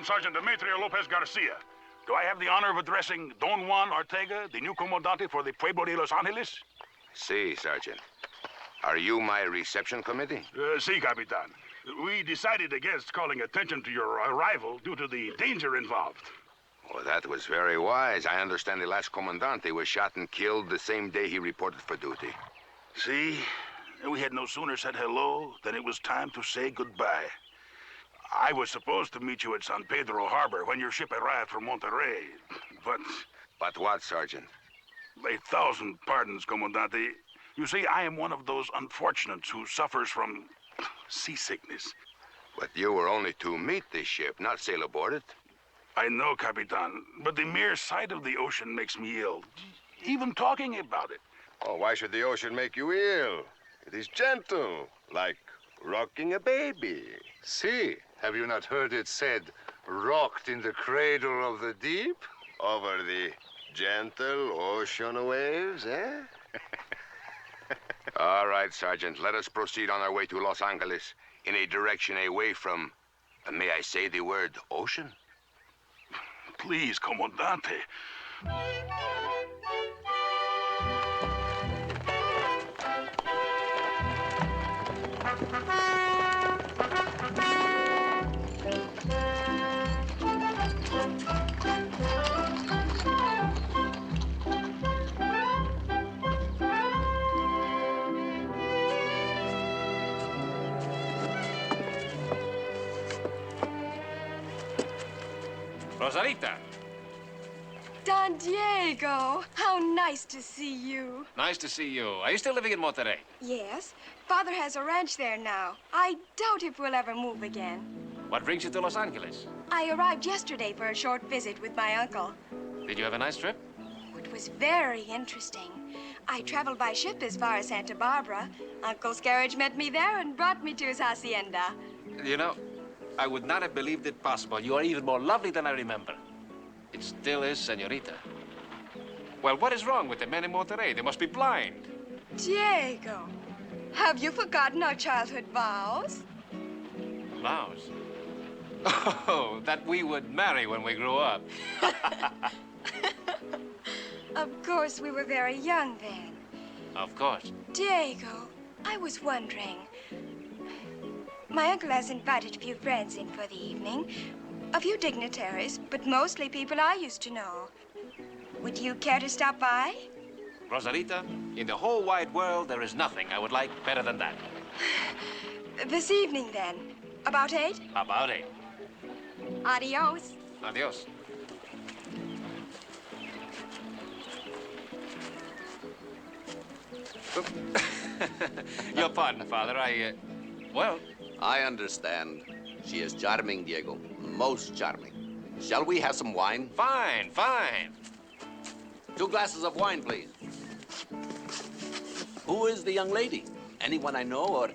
Sergeant Demetrio Lopez Garcia. Do I have the honor of addressing Don Juan Ortega, the new comandante for the Pueblo de Los Angeles? Si, Sergeant. Are you my reception committee? Si, Capitan. We decided against calling attention to your arrival due to the danger involved. Oh, that was very wise. I understand the last comandante was shot and killed the same day he reported for duty. See? We had no sooner said hello than it was time to say goodbye. I was supposed to meet you at San Pedro Harbor when your ship arrived from Monterrey, but... But what, Sergeant? 1,000 pardons, Comandante. You see, I am one of those unfortunates who suffers from seasickness. But you were only to meet this ship, not sail aboard it. I know, Capitan, but the mere sight of the ocean makes me ill. Even talking about it. Oh, why should the ocean make you ill? It is gentle, like rocking a baby. See, have you not heard it said, rocked in the cradle of the deep? Over the gentle ocean waves, eh? All right, Sergeant, let us proceed on our way to Los Angeles in a direction away from, may I say the word, ocean? Please, Comandante. Rosarita. Don Diego, how nice to see you. Nice to see you. Are you still living in Monterrey? Yes, Father has a ranch there now. I doubt if we'll ever move again. What brings you to Los Angeles? I arrived yesterday for a short visit with my uncle. Did you have a nice trip? It was very interesting. I traveled by ship as far as Santa Barbara. Uncle's carriage met me there and brought me to his hacienda. You know, I would not have believed it possible. You are even more lovely than I remember. It still is, senorita. Well, what is wrong with the men in Monterrey? They must be blind. Diego, have you forgotten our childhood vows? Vows? Oh, that we would marry when we grew up. Of course, we were very young then. Of course. Diego, I was wondering. My uncle has invited a few friends in for the evening. A few dignitaries, but mostly people I used to know. Would you care to stop by? Rosarita, in the whole wide world, there is nothing I would like better than that. This evening, then. About 8? About 8. Adios. Adios. Your pardon, Father. Well... I understand. She is charming, Diego. Most charming. Shall we have some wine? Fine, fine. 2 glasses of wine, please. Who is the young lady? Anyone I know or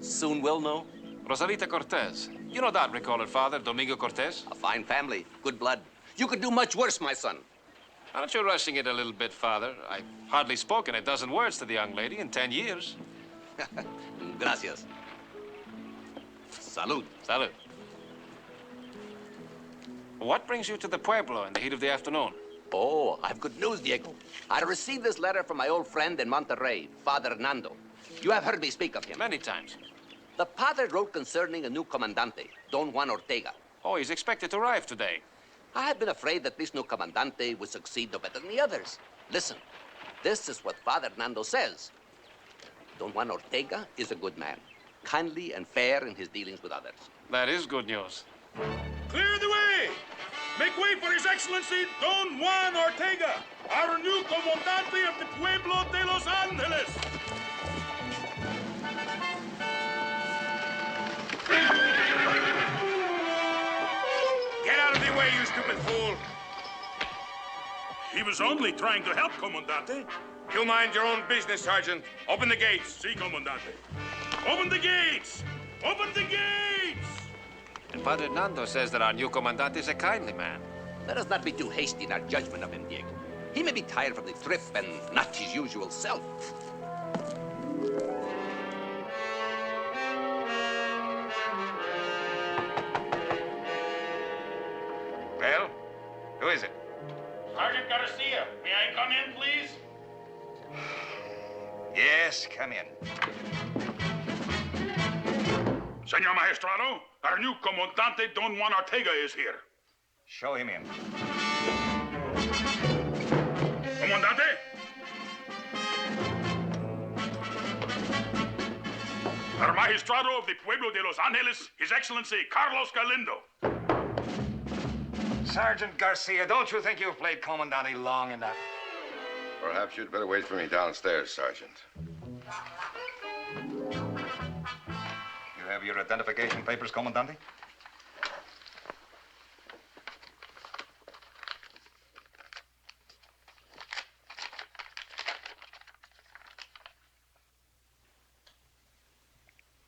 soon will know? Rosarita Cortez. You no doubt recall her father, Domingo Cortez? A fine family, good blood. You could do much worse, my son. Aren't you rushing it a little bit, Father? I've hardly spoken a dozen words to the young lady in 10 years. Gracias. Salud. Salud. What brings you to the Pueblo in the heat of the afternoon? Oh, I've good news, Diego. I received this letter from my old friend in Monterrey, Father Hernando. You have heard me speak of him. Many times. The padre wrote concerning a new comandante, Don Juan Ortega. Oh, he's expected to arrive today. I have been afraid that this new comandante would succeed no better than the others. Listen, this is what Father Hernando says. Don Juan Ortega is a good man, kindly and fair in his dealings with others. That is good news. Clear the way! Make way for His Excellency Don Juan Ortega, our new comandante of the Pueblo de Los Angeles! Get out of the way, you stupid fool! He was only trying to help, Comandante. You mind your own business, Sergeant. Open the gates. Si, Comandante. Open the gates! Open the gates! And Father Hernando says that our new commandant is a kindly man. Let us not be too hasty in our judgment of him, Diego. He may be tired from the trip and not his usual self. Well, who is it? Sergeant Garcia, may I come in, please? Yes, come in. Senor Magistrado, our new Comandante Don Juan Ortega is here. Show him in. Comandante? Our Magistrado of the Pueblo de Los Angeles, His Excellency Carlos Galindo. Sergeant Garcia, don't you think you've played Comandante long enough? Perhaps you'd better wait for me downstairs, Sergeant. You have your identification papers, Comandante?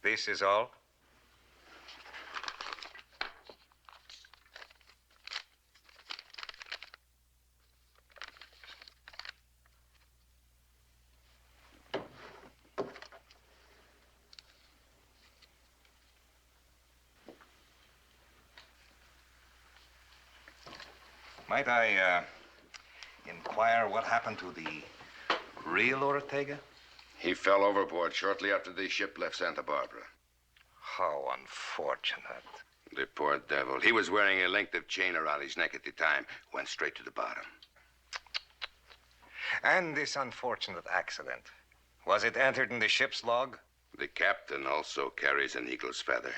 This is all? Might I, inquire what happened to the real Ortega? He fell overboard shortly after the ship left Santa Barbara. How unfortunate. The poor devil. He was wearing a length of chain around his neck at the time. Went straight to the bottom. And this unfortunate accident, was it entered in the ship's log? The captain also carries an eagle's feather.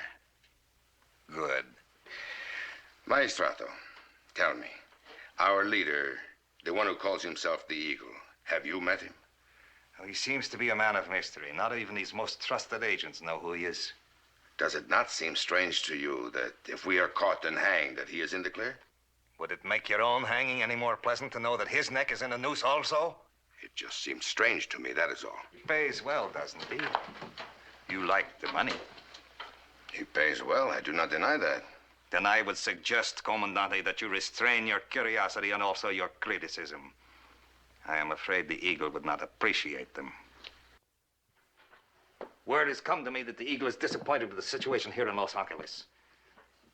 Good. Maestrato, tell me, our leader, the one who calls himself the Eagle, have you met him? He seems to be a man of mystery. Not even his most trusted agents know who he is. Does it not seem strange to you that if we are caught and hanged, that he is in the clear? Would it make your own hanging any more pleasant to know that his neck is in a noose also? It just seems strange to me, that is all. He pays well, doesn't he? You like the money. He pays well, I do not deny that. Then I would suggest, Comandante, that you restrain your curiosity and also your criticism. I am afraid the Eagle would not appreciate them. Word has come to me that the Eagle is disappointed with the situation here in Los Angeles.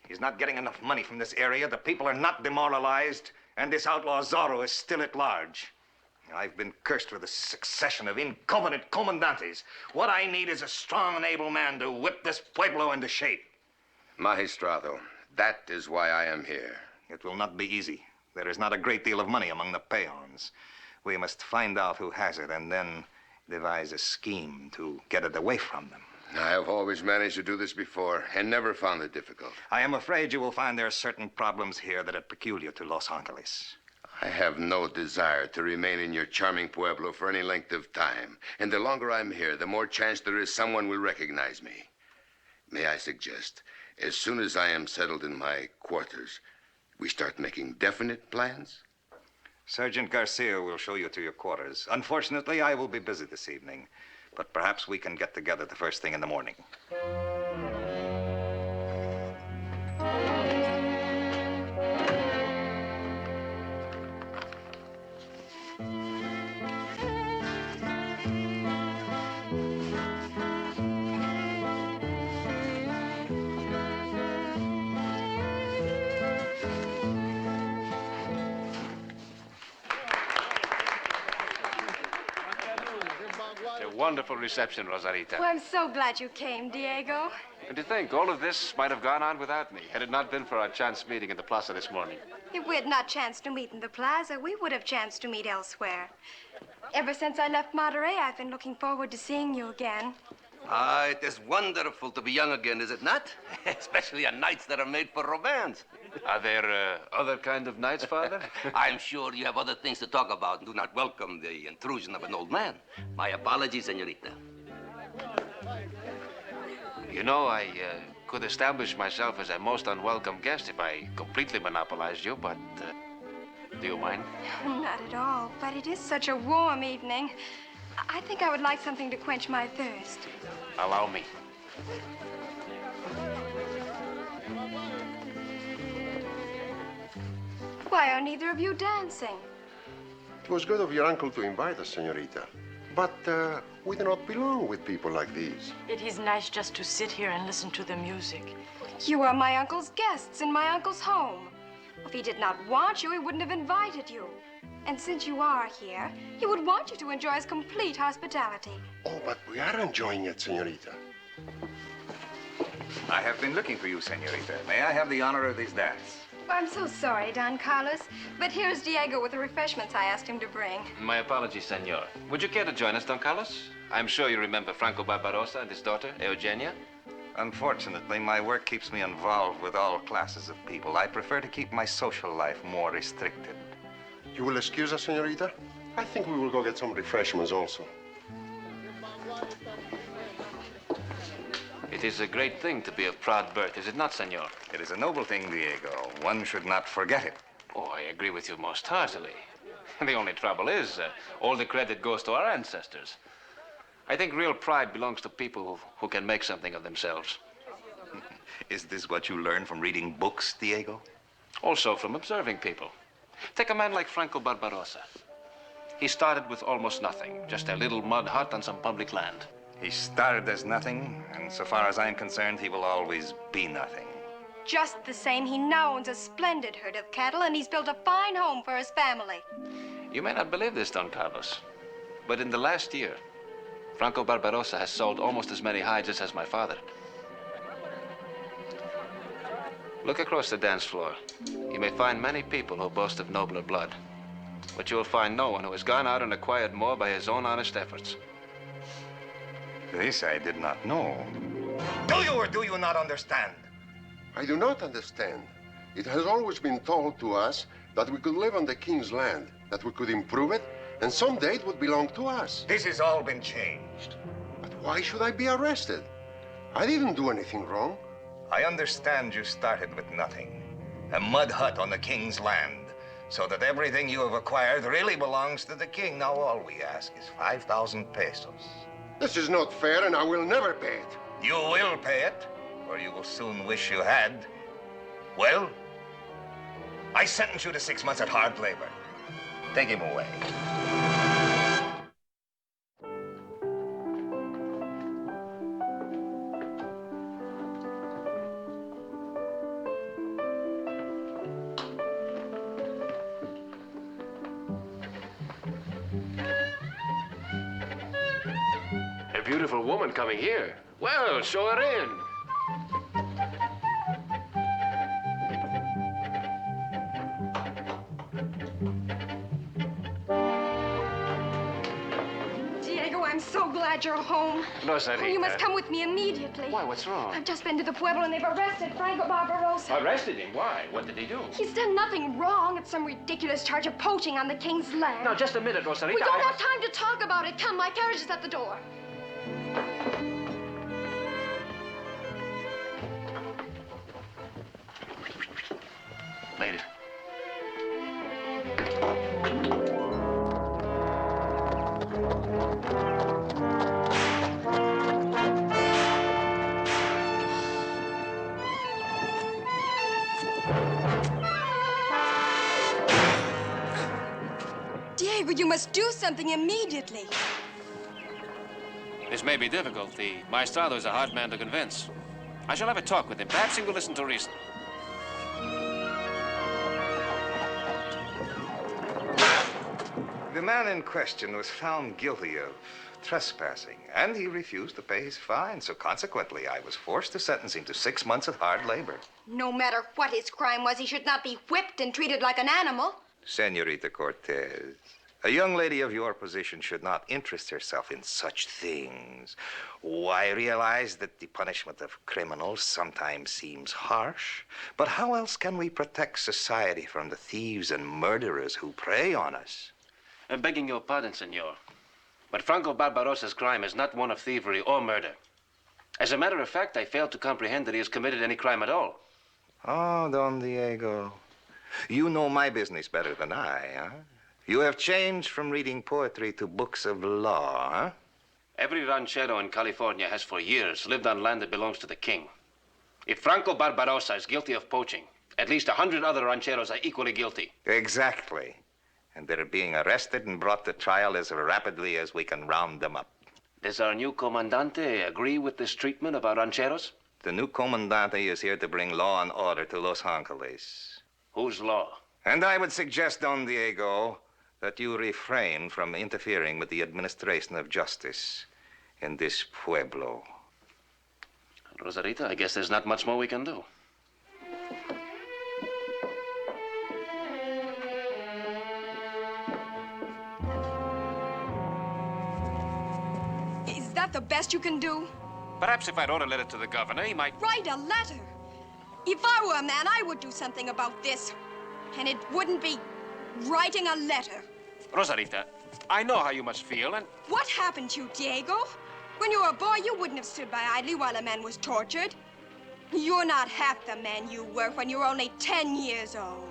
He's not getting enough money from this area, the people are not demoralized, and this outlaw Zorro is still at large. I've been cursed with a succession of incompetent comandantes. What I need is a strong and able man to whip this pueblo into shape. Magistrado, that is why I am here. It will not be easy. There is not a great deal of money among the peons. We must find out who has it and then devise a scheme to get it away from them. I have always managed to do this before and never found it difficult. I am afraid you will find there are certain problems here that are peculiar to Los Angeles. I have no desire to remain in your charming pueblo for any length of time. And the longer I'm here, the more chance there is someone will recognize me. May I suggest, as soon as I am settled in my quarters, we start making definite plans? Sergeant Garcia will show you to your quarters. Unfortunately, I will be busy this evening, but perhaps we can get together the first thing in the morning. Wonderful reception, Rosarita. Oh, I'm so glad you came, Diego. And to think, all of this might have gone on without me, had it not been for our chance meeting in the plaza this morning. If we had not chanced to meet in the plaza, we would have chanced to meet elsewhere. Ever since I left Monterey, I've been looking forward to seeing you again. Ah, it is wonderful to be young again, is it not? Especially on nights that are made for romance. Are there other kind of nights, Father? I'm sure you have other things to talk about and do not welcome the intrusion of an old man. My apologies, senorita. You know, I could establish myself as a most unwelcome guest if I completely monopolized you, but do you mind? Not at all, but it is such a warm evening. I think I would like something to quench my thirst. Allow me. Why are neither of you dancing? It was good of your uncle to invite us, senorita. But we do not belong with people like these. It is nice just to sit here and listen to the music. You are my uncle's guests in my uncle's home. If he did not want you, he wouldn't have invited you. And since you are here, he would want you to enjoy his complete hospitality. Oh, but we are enjoying it, senorita. I have been looking for you, senorita. May I have the honor of this dance? Oh, I'm so sorry, Don Carlos, but here's Diego with the refreshments I asked him to bring. My apologies, senor. Would you care to join us, Don Carlos? I'm sure you remember Franco Barbarossa and his daughter, Eugenia. Unfortunately, my work keeps me involved with all classes of people. I prefer to keep my social life more restricted. You will excuse us, senorita? I think we will go get some refreshments also. It is a great thing to be of proud birth, is it not, senor? It is a noble thing, Diego. One should not forget it. Oh, I agree with you most heartily. The only trouble is, all the credit goes to our ancestors. I think real pride belongs to people who can make something of themselves. Is this what you learned from reading books, Diego? Also from observing people. Take a man like Franco Barbarossa. He started with almost nothing, just a little mud hut on some public land. He started as nothing, and so far as I'm concerned, he will always be nothing. Just the same, he now owns a splendid herd of cattle, and he's built a fine home for his family. You may not believe this, Don Carlos, but in the last year, Franco Barbarossa has sold almost as many hides as has my father. Look across the dance floor. You may find many people who boast of nobler blood, but you will find no one who has gone out and acquired more by his own honest efforts. This I did not know. Do you or do you not understand? I do not understand. It has always been told to us that we could live on the king's land, that we could improve it, and someday it would belong to us. This has all been changed. But why should I be arrested? I didn't do anything wrong. I understand you started with nothing. A mud hut on the king's land, so that everything you have acquired really belongs to the king. Now all we ask is 5,000 pesos. This is not fair, and I will never pay it. You will pay it, or you will soon wish you had. Well, I sentence you to 6 months at hard labor. Take him away. A beautiful woman coming here. Well, show her in. Diego, I'm so glad you're home. Rosarita. Oh, you must come with me immediately. Why, what's wrong? I've just been to the Pueblo and they've arrested Franco Barbarossa. Arrested him? Why? What did he do? He's done nothing wrong. It's some ridiculous charge of poaching on the king's land. Now, just a minute, Rosarita. We don't have time to talk about it. Come, my carriage is at the door. Later. Diego, you must do something immediately. This may be difficult. The Maestrado is a hard man to convince. I shall have a talk with him. Perhaps he will listen to reason. The man in question was found guilty of trespassing, and he refused to pay his fine. So consequently, I was forced to sentence him to 6 months of hard labor. No matter what his crime was, he should not be whipped and treated like an animal. Senorita Cortez, a young lady of your position should not interest herself in such things. Oh, I realize that the punishment of criminals sometimes seems harsh, but how else can we protect society from the thieves and murderers who prey on us? I'm begging your pardon, senor, but Franco Barbarossa's crime is not one of thievery or murder. As a matter of fact, I fail to comprehend that he has committed any crime at all. Oh, Don Diego, you know my business better than I, huh? You have changed from reading poetry to books of law, huh? Every ranchero in California has for years lived on land that belongs to the king. If Franco Barbarossa is guilty of poaching, at least 100 other rancheros are equally guilty. Exactly. And they're being arrested and brought to trial as rapidly as we can round them up. Does our new comandante agree with this treatment of our rancheros? The new comandante is here to bring law and order to Los Angeles. Whose law? And I would suggest, Don Diego, that you refrain from interfering with the administration of justice in this pueblo. Rosarita, I guess there's not much more we can do. Is that the best you can do? Perhaps if I wrote a letter to the governor, he might... Write a letter? If I were a man, I would do something about this. And it wouldn't be writing a letter. Rosarita, I know how you must feel, and... What happened to you, Diego? When you were a boy, you wouldn't have stood by idly while a man was tortured. You're not half the man you were when you were only 10 years old.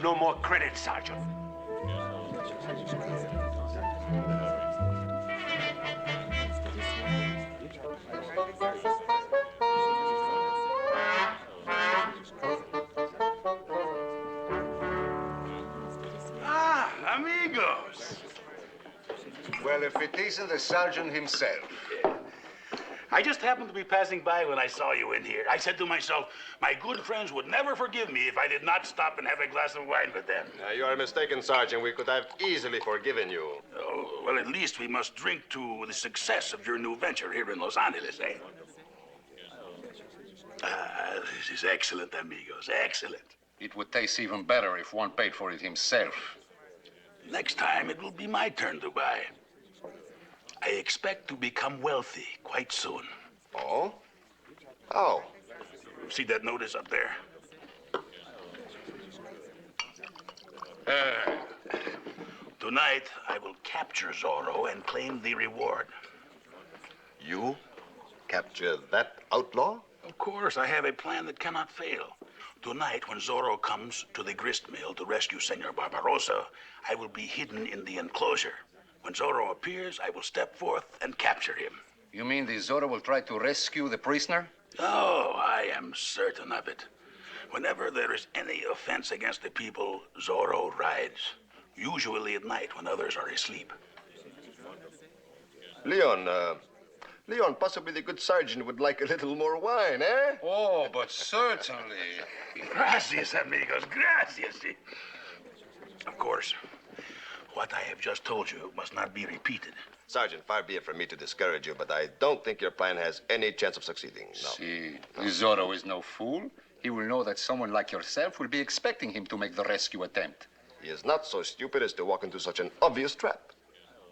No more credit, Sergeant. Ah, amigos. Well, if it isn't the sergeant himself. I just happened to be passing by when I saw you in here. I said to myself, my good friends would never forgive me if I did not stop and have a glass of wine with them. You are mistaken, Sergeant. We could have easily forgiven you. Oh, well, at least we must drink to the success of your new venture here in Los Angeles, eh? This is excellent, amigos, excellent. It would taste even better if one paid for it himself. Next time, it will be my turn to buy. I expect to become wealthy quite soon. Oh? How? See that notice up there? Tonight, I will capture Zorro and claim the reward. You capture that outlaw? Of course, I have a plan that cannot fail. Tonight, when Zorro comes to the grist mill to rescue Senor Barbarossa, I will be hidden in the enclosure. When Zorro appears, I will step forth and capture him. You mean the Zorro will try to rescue the prisoner? Oh, I am certain of it. Whenever there is any offense against the people, Zorro rides. Usually at night when others are asleep. Leon, possibly the good sergeant would like a little more wine, eh? Oh, but certainly. Gracias, amigos, gracias. Of course, what I have just told you must not be repeated. Sergeant, far be it from me to discourage you, but I don't think your plan has any chance of succeeding. No. See, Zorro is no fool. He will know that someone like yourself will be expecting him to make the rescue attempt. He is not so stupid as to walk into such an obvious trap.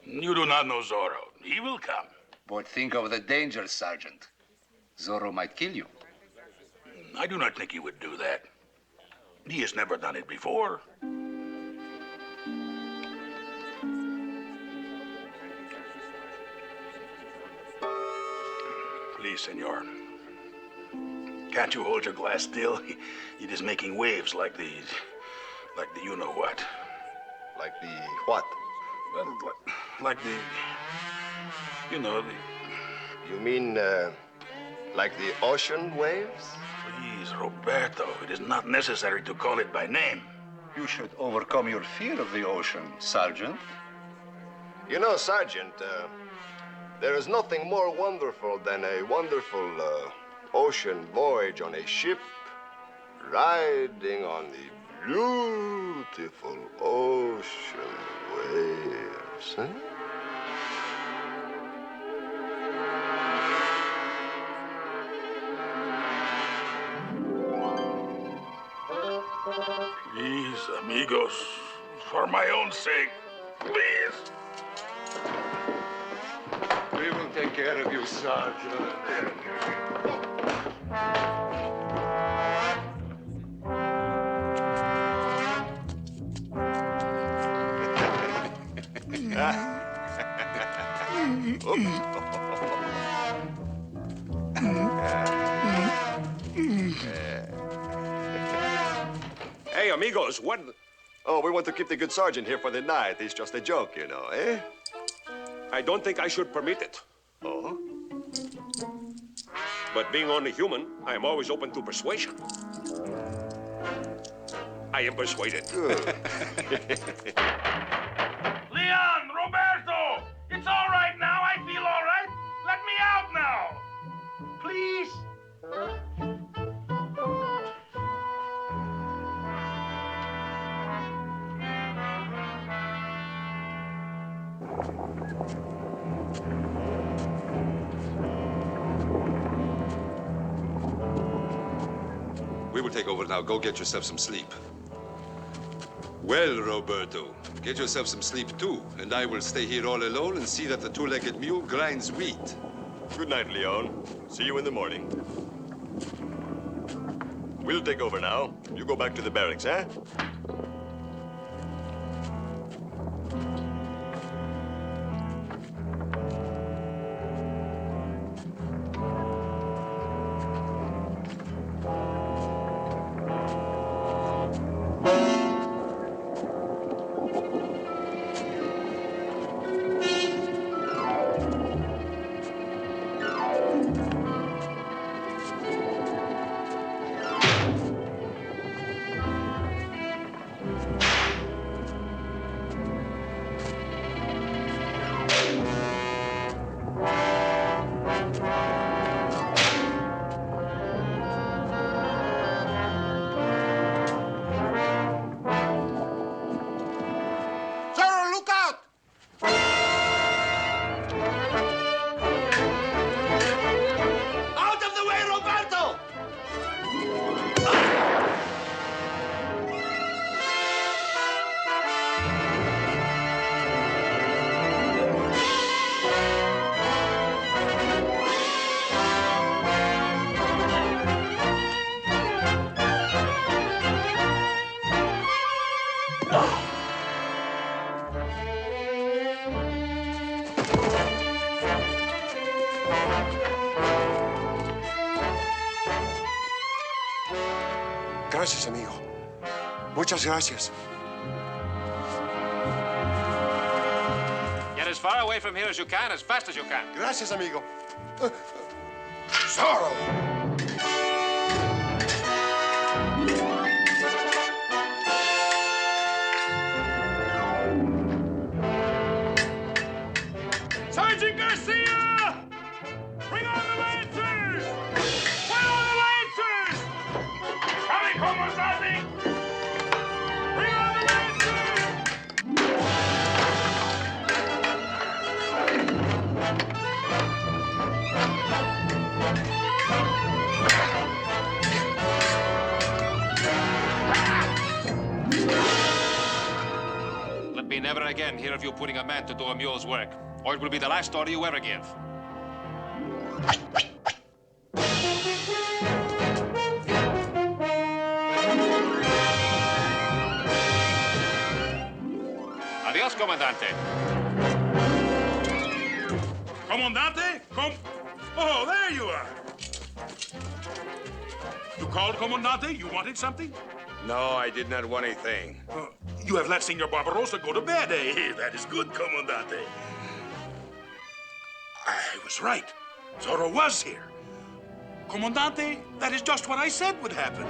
You do not know Zorro. He will come. But think of the danger, Sergeant. Zorro might kill you. I do not think he would do that. He has never done it before. Please, senor. Can't you hold your glass still? It is making waves like the you-know-what. Like the what? Well, like the... You know, the... You mean, like the ocean waves? Please, Roberto, it is not necessary to call it by name. You should overcome your fear of the ocean, Sergeant. You know, Sergeant, there is nothing more wonderful than a wonderful ocean voyage on a ship, riding on the beautiful ocean waves, huh? Please, amigos, for my own sake, please. We will take care of you, Sergeant. Hey, amigos, what... Oh, we want to keep the good sergeant here for the night. It's just a joke, you know, eh? I don't think I should permit it. Oh? But being only human, I am always open to persuasion. I am persuaded. Leon, Roberto! It's all right now. I feel all right. Let me out now. Please. We will take over now. Go get yourself some sleep. Well, Roberto, get yourself some sleep too, and I will stay here all alone and see that the two-legged mule grinds wheat. Good night, Leon. See you in the morning. We'll take over now. You go back to the barracks, eh? Gracias, amigo. Muchas gracias. Get as far away from here as you can, as fast as you can. Gracias, amigo. Zorro! Sergeant Garcia! Bring on the lancers! Bring on the lancers! Coming, Comandante! Bring on the lancers! Let me never again hear of you putting a man to do a mule's work, or it will be the last order you ever give. Adios, Comandante. Comandante? Oh, there you are. You called, Comandante? You wanted something? No, I did not want a thing. You have let Senor Barbarossa go to bed, eh? That is good, Comandante. I was right. Zorro was here. Comandante, that is just what I said would happen.